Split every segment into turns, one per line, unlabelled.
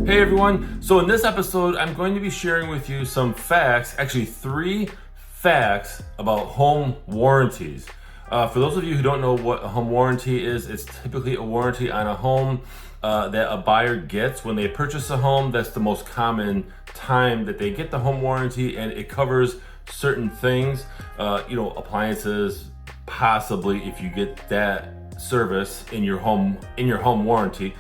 Hey everyone, so in this episode, I'm going to be sharing with you some facts, actually 3 facts about home warranties. For those of you who don't know what a home warranty is, it's typically a warranty on a home that a buyer gets when they purchase a home. That's the most common time that they get the home warranty, and it covers certain things, appliances, possibly if you get that service in your home warranty,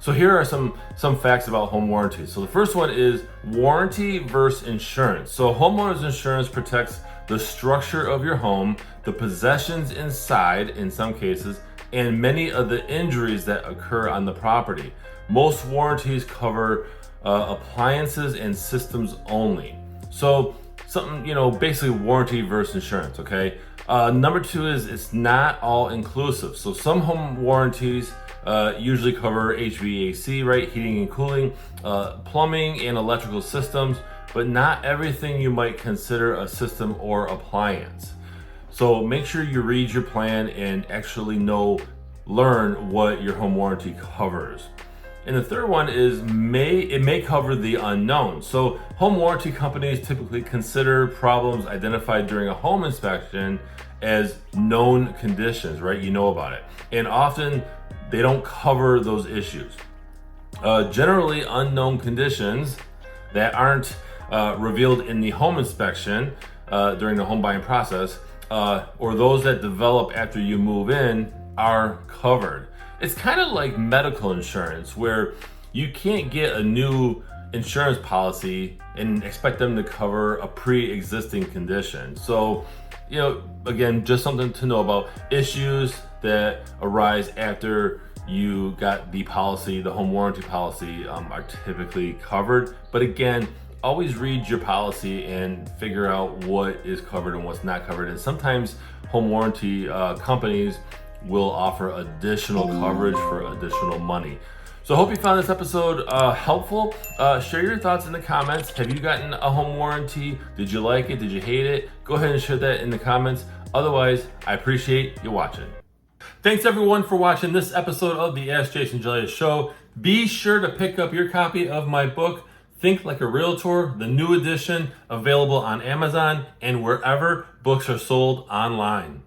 so here are some facts about home warranties. So the first one is warranty versus insurance. So homeowner's insurance protects the structure of your home, the possessions inside in some cases, and many of the injuries that occur on the property. Most warranties cover appliances and systems only. So basically warranty versus insurance, okay? Number 2 is it's not all inclusive. So some home warranties usually cover HVAC, right? Heating and cooling, plumbing and electrical systems, but not everything you might consider a system or appliance. So make sure you read your plan and actually learn what your home warranty covers. And the third one is it may cover the unknown. So home warranty companies typically consider problems identified during a home inspection as known conditions, right? You know about it. And often they don't cover those issues. Generally, unknown conditions that aren't revealed in the home inspection during the home buying process, or those that develop after you move in, are covered. It's kind of like medical insurance, where you can't get a new insurance policy and expect them to cover a pre-existing condition. So, again, just something to know about. Issues that arise after you got the policy, the home warranty policy, are typically covered. But again, always read your policy and figure out what is covered and what's not covered. And sometimes home warranty companies will offer additional coverage for additional money. So I hope you found this episode helpful. Share your thoughts in the comments. Have you gotten a home warranty? Did you like it? Did you hate it? Go ahead and share that in the comments. Otherwise, I appreciate you watching. Thanks everyone for watching this episode of the AskJasonGelios Show. Be sure to pick up your copy of my book, Think Like a Realtor, the new edition, available on Amazon and wherever books are sold online.